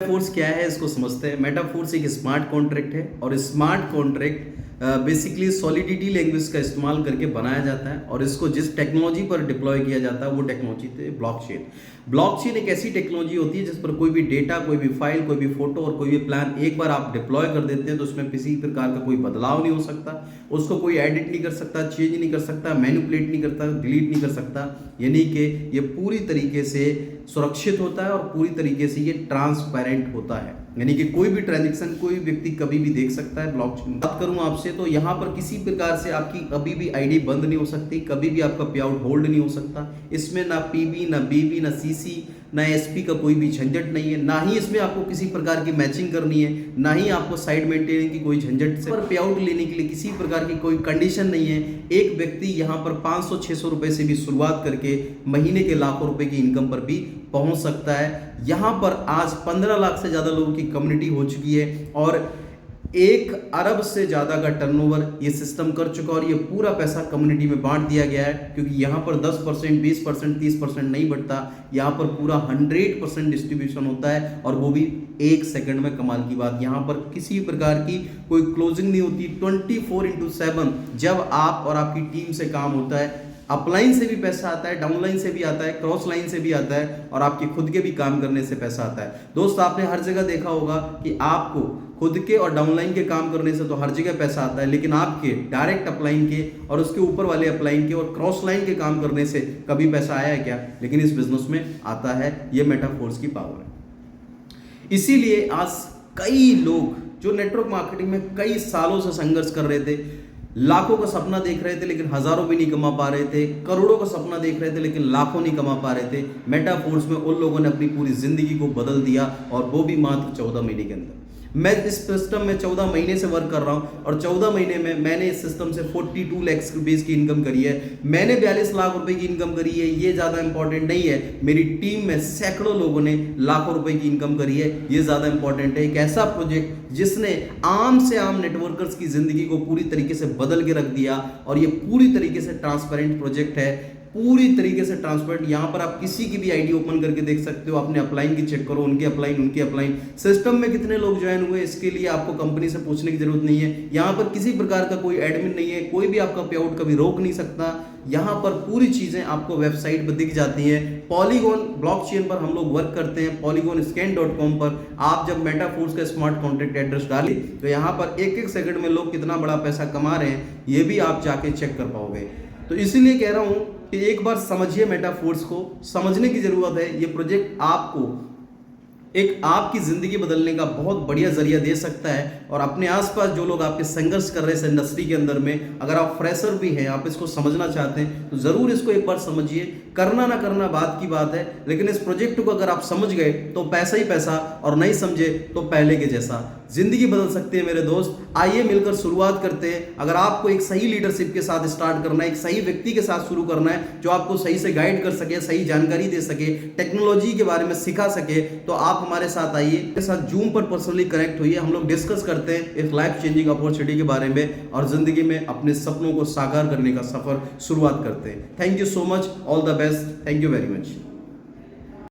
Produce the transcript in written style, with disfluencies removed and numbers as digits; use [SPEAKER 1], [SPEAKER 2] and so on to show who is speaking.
[SPEAKER 1] Metaphors क्या है इसको समझते हैं। मेटाफोर्स एक स्मार्ट कॉन्ट्रैक्ट है और smart contract basically solidity language का इस्तेमाल करके बनाया जाता है और इसको जिस टेक्नोलॉजी पर डिप्लॉय किया जाता है वो टेक्नोलॉजी है ब्लॉकचेन। ब्लॉकचेन एक ऐसी टेक्नोलॉजी होती है जिस पर कोई भी डेटा, कोई भी फाइल, कोई भी फोटो और कोई भी प्लान एक बार आप डिप्लॉय कर देते हैं तो उसमें किसी प्रकार का कोई बदलाव नहीं हो सकता, उसको कोई एडिट नहीं कर सकता, चेंज नहीं कर सकता, मैनिपुलेट नहीं करता, डिलीट नहीं कर सकता। यानी कि ये पूरी तरीके से सुरक्षित होता है और पूरी तरीके से ये ट्रांसपेरेंट होता है, यानी कि कोई भी ट्रांजैक्शन कोई व्यक्ति कभी भी देख सकता है। ब्लॉकचेन बात करूं आपसे तो यहाँ पर किसी प्रकार से आपकी कभी भी आईडी बंद नहीं हो सकती, कभी भी आपका पे आउट होल्ड नहीं हो सकता। इसमें ना पीबी, ना बीबी, ना सीसी, ना एसपी का कोई भी झंझट नहीं है, ना ही इसमें आपको किसी प्रकार की मैचिंग करनी है, ना ही आपको साइड मेंटेन की कोई झंझट से पर पे आउट लेने के लिए किसी प्रकार की कोई कंडीशन नहीं है। एक व्यक्ति यहाँ पर 500-600 रुपए से भी शुरुआत करके महीने के लाखों रुपए की इनकम पर भी पहुंच सकता है। यहाँ पर आज 15 लाख से ज्यादा लोगों की कम्युनिटी हो चुकी है और 1 अरब से ज़्यादा का टर्नओवर ये सिस्टम कर चुका और ये पूरा पैसा कम्युनिटी में बांट दिया गया है, क्योंकि यहाँ पर 10%, 20%, 30% नहीं बढ़ता, यहाँ पर पूरा 100% डिस्ट्रीब्यूशन होता है और वो भी 1 सेकंड में। कमाल की बात, यहाँ पर किसी प्रकार की कोई क्लोजिंग नहीं होती। 24/7 जब आप और आपकी टीम से काम होता है, अपलाइन से भी पैसा आता है, डाउनलाइन से भी आता है, क्रॉस लाइन से भी आता है और आपके खुद के भी काम करने से पैसा आता है। दोस्त, आपने हर जगह देखा होगा कि आपको खुद के और डाउनलाइन के काम करने से तो हर जगह पैसा आता है, लेकिन आपके डायरेक्ट अपलाइन के और उसके ऊपर वाले अपलाइन के और क्रॉस लाइन के काम करने से कभी पैसा आया है क्या? लेकिन इस बिजनेस में आता है। ये मेटाफोर्स की पावर है। इसीलिए आज कई लोग जो नेटवर्क मार्केटिंग में कई सालों से संघर्ष कर रहे थे, लाखों का सपना देख रहे थे लेकिन हजारों भी नहीं कमा पा रहे थे, करोड़ों का सपना देख रहे थे लेकिन लाखों नहीं कमा पा रहे थे, मेटाफोर्स में उन लोगों ने अपनी पूरी जिंदगी को बदल दिया और वो भी मात्र 14 महीने के अंदर। मैं इस सिस्टम में 14 महीने से वर्क कर रहा हूं और 14 महीने में मैंने इस सिस्टम से 42 लाख रुपीस की इनकम करी है। मैंने 42 लाख रुपए की इनकम करी है, ये ज्यादा इंपॉर्टेंट नहीं है। मेरी टीम में सैकड़ों लोगों ने लाखों रुपए की इनकम करी है, ये ज्यादा इंपॉर्टेंट है। एक ऐसा प्रोजेक्ट जिसने आम से आम नेटवर्कर्स की जिंदगी को पूरी तरीके से बदल के रख दिया और ये पूरी तरीके से ट्रांसपेरेंट प्रोजेक्ट है, पूरी तरीके से ट्रांसपेरेंट। यहाँ पर आप किसी की भी आईडी ओपन करके देख सकते हो, अपने अपलाइन की चेक करो, उनके अपलाइन, उनके अपलाइन, सिस्टम में कितने लोग ज्वाइन हुए इसके लिए आपको कंपनी से पूछने की जरूरत नहीं है। यहाँ पर किसी प्रकार का कोई एडमिन नहीं है, कोई भी आपका पे आउट कभी रोक नहीं सकता। यहाँ पर पूरी चीजें आपको वेबसाइट पर दिख जाती हैं। पॉलीगॉन ब्लॉकचेन पर हम लोग वर्क करते हैं, polygonscan.com पर आप जब मेटाफोर्स का स्मार्ट कॉन्ट्रैक्ट एड्रेस डालें तो यहाँ पर 1-1 सेकंड में लोग कितना बड़ा पैसा कमा रहे हैं ये भी आप जाके चेक कर पाओगे। तो इसीलिए कह रहा हूं कि एक बार समझिए, मेटाफोर्स को समझने की जरूरत है। ये प्रोजेक्ट आपको एक आपकी जिंदगी बदलने का बहुत बढ़िया जरिया दे सकता है और अपने आसपास जो लोग आपके संघर्ष कर रहे हैं इस इंडस्ट्री के अंदर में, अगर आप फ्रेशर भी हैं, आप इसको समझना चाहते हैं तो जरूर इसको एक बार समझिए। करना ना करना बात की बात है, लेकिन इस प्रोजेक्ट को अगर आप समझ गए तो पैसा ही पैसा, और नहीं समझे तो पहले के जैसा जिंदगी बदल सकते हैं मेरे दोस्त। आइए मिलकर शुरुआत करते हैं। अगर आपको एक सही लीडरशिप के साथ स्टार्ट करना है, एक सही व्यक्ति के साथ शुरू करना है जो आपको सही से गाइड कर सके, सही जानकारी दे सके, टेक्नोलॉजी के बारे में सिखा सके, तो आप हमारे साथ आइए, के साथ जूम पर पर्सनली कनेक्ट होइए। हम लोग डिस्कस करते हैं इस लाइफ चेंजिंग अपॉर्चुनिटी के बारे में और जिंदगी में अपने सपनों को साकार करने का सफर शुरुआत करते हैं। Thank you so much, all the best, thank you very much.